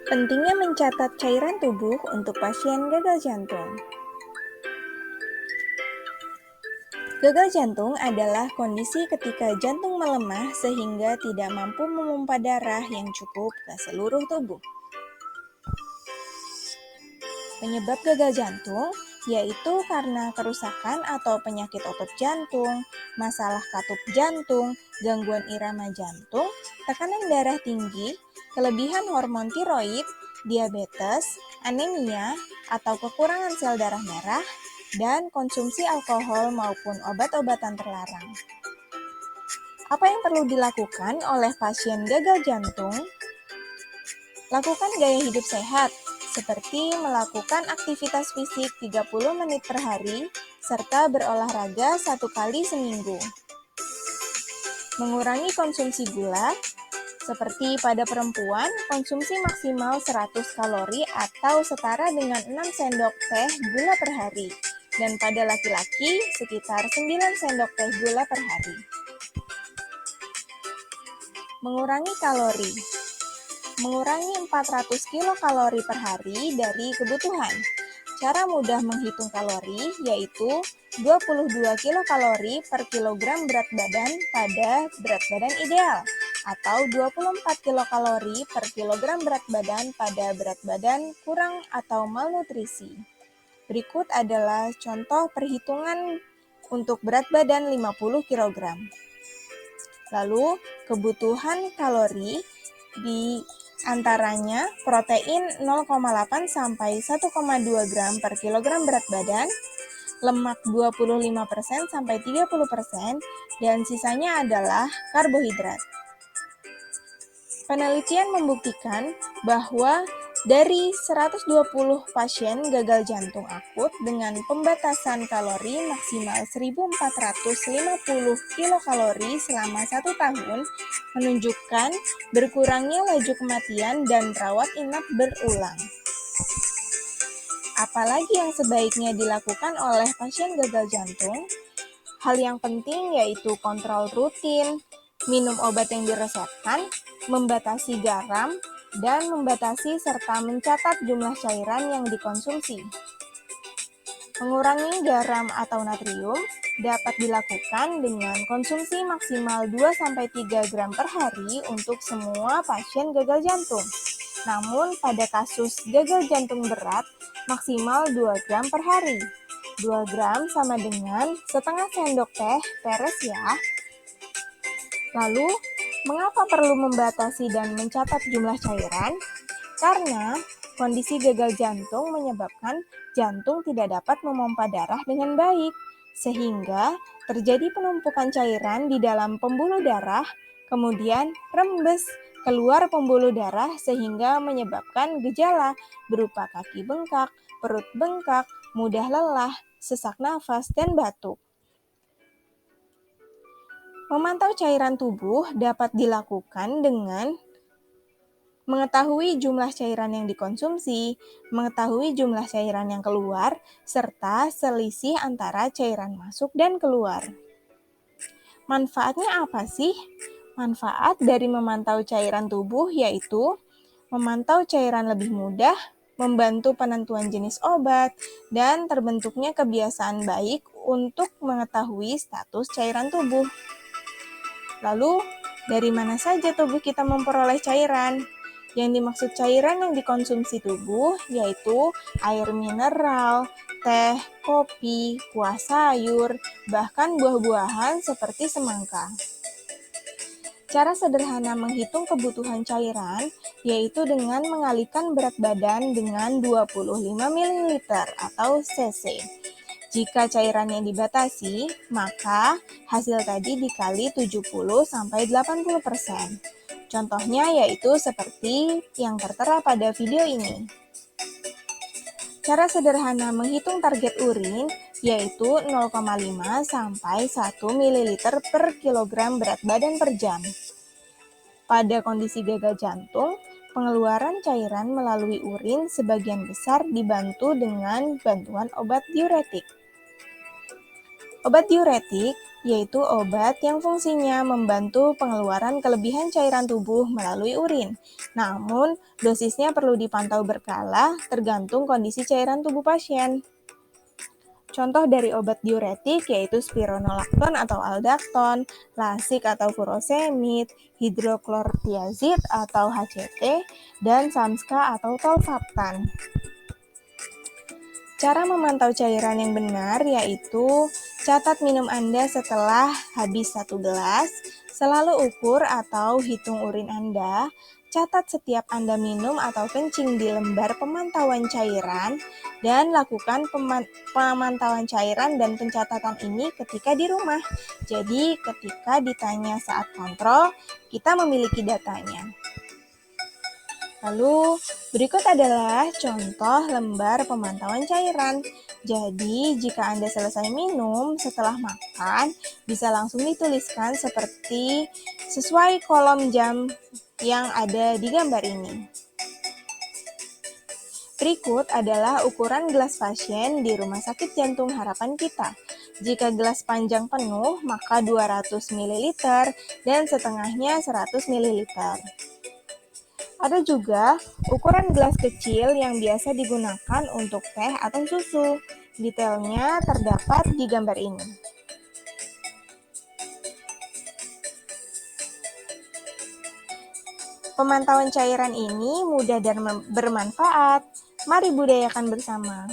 Pentingnya mencatat cairan tubuh untuk pasien gagal jantung. Gagal jantung adalah kondisi ketika jantung melemah sehingga tidak mampu memompa darah yang cukup ke seluruh tubuh. Penyebab gagal jantung yaitu karena kerusakan atau penyakit otot jantung, masalah katup jantung, gangguan irama jantung, tekanan darah tinggi, kelebihan hormon tiroid, diabetes, anemia, atau kekurangan sel darah merah, dan konsumsi alkohol maupun obat-obatan terlarang. Apa yang perlu dilakukan oleh pasien gagal jantung? Lakukan gaya hidup sehat, seperti melakukan aktivitas fisik 30 menit per hari, serta berolahraga 1 kali seminggu. Mengurangi konsumsi gula, seperti pada perempuan, konsumsi maksimal 100 kalori atau setara dengan 6 sendok teh gula per hari, dan pada laki-laki sekitar 9 sendok teh gula per hari. Mengurangi kalori. Mengurangi 400 kilokalori per hari dari kebutuhan. Cara mudah menghitung kalori yaitu 22 kilokalori per kilogram berat badan pada berat badan ideal atau 24 kilokalori per kilogram berat badan pada berat badan kurang atau malnutrisi. Berikut adalah contoh perhitungan untuk berat badan 50 kg. Lalu, kebutuhan kalori di antaranya protein 0,8 sampai 1,2 gram per kilogram berat badan, lemak 25% sampai 30%, dan sisanya adalah karbohidrat. Penelitian membuktikan bahwa dari 120 pasien gagal jantung akut dengan pembatasan kalori maksimal 1.450 kilokalori selama 1 tahun menunjukkan berkurangnya laju kematian dan rawat inap berulang. Apalagi yang sebaiknya dilakukan oleh pasien gagal jantung? Hal yang penting yaitu kontrol rutin, minum obat yang diresepkan, membatasi garam, dan membatasi serta mencatat jumlah cairan yang dikonsumsi. Mengurangi garam atau natrium dapat dilakukan dengan konsumsi maksimal 2-3 gram per hari untuk semua pasien gagal jantung. Namun pada kasus gagal jantung berat, maksimal 2 gram per hari. 2 gram sama dengan setengah sendok teh peres ya. Lalu, mengapa perlu membatasi dan mencatat jumlah cairan? Karena kondisi gagal jantung menyebabkan jantung tidak dapat memompa darah dengan baik, sehingga terjadi penumpukan cairan di dalam pembuluh darah, kemudian rembes keluar pembuluh darah sehingga menyebabkan gejala berupa kaki bengkak, perut bengkak, mudah lelah, sesak nafas, dan batuk. Memantau cairan tubuh dapat dilakukan dengan mengetahui jumlah cairan yang dikonsumsi, mengetahui jumlah cairan yang keluar, serta selisih antara cairan masuk dan keluar. Manfaatnya apa sih? Manfaat dari memantau cairan tubuh yaitu memantau cairan lebih mudah, membantu penentuan jenis obat, dan terbentuknya kebiasaan baik untuk mengetahui status cairan tubuh. Lalu, dari mana saja tubuh kita memperoleh cairan? Yang dimaksud cairan yang dikonsumsi tubuh yaitu air mineral, teh, kopi, kuah sayur, bahkan buah-buahan seperti semangka. Cara sederhana menghitung kebutuhan cairan yaitu dengan mengalihkan berat badan dengan 25 ml atau cc. Jika cairannya dibatasi, maka hasil tadi dikali 70-80%. Contohnya yaitu seperti yang tertera pada video ini. Cara sederhana menghitung target urin yaitu 0,5 sampai 1 ml per kilogram berat badan per jam. Pada kondisi gagal jantung, pengeluaran cairan melalui urin sebagian besar dibantu dengan bantuan obat diuretik. Obat diuretik yaitu obat yang fungsinya membantu pengeluaran kelebihan cairan tubuh melalui urin. Namun, dosisnya perlu dipantau berkala tergantung kondisi cairan tubuh pasien. Contoh dari obat diuretik yaitu spironolakton atau aldakton, lasik atau furosemid, hidroklortiazid atau HCT, dan samska atau tolvaptan. Cara memantau cairan yang benar yaitu catat minum Anda setelah habis 1 gelas, selalu ukur atau hitung urin Anda, catat setiap Anda minum atau kencing di lembar pemantauan cairan, dan lakukan pemantauan cairan dan pencatatan ini ketika di rumah. Jadi ketika ditanya saat kontrol, kita memiliki datanya. Lalu, berikut adalah contoh lembar pemantauan cairan. Jadi, jika Anda selesai minum setelah makan, bisa langsung dituliskan seperti sesuai kolom jam yang ada di gambar ini. Berikut adalah ukuran gelas pasien di Rumah Sakit Jantung Harapan Kita. Jika gelas panjang penuh, maka 200 ml dan setengahnya 100 ml. Ada juga ukuran gelas kecil yang biasa digunakan untuk teh atau susu. Detailnya terdapat di gambar ini. Pemantauan cairan ini mudah dan bermanfaat. Mari budayakan bersama.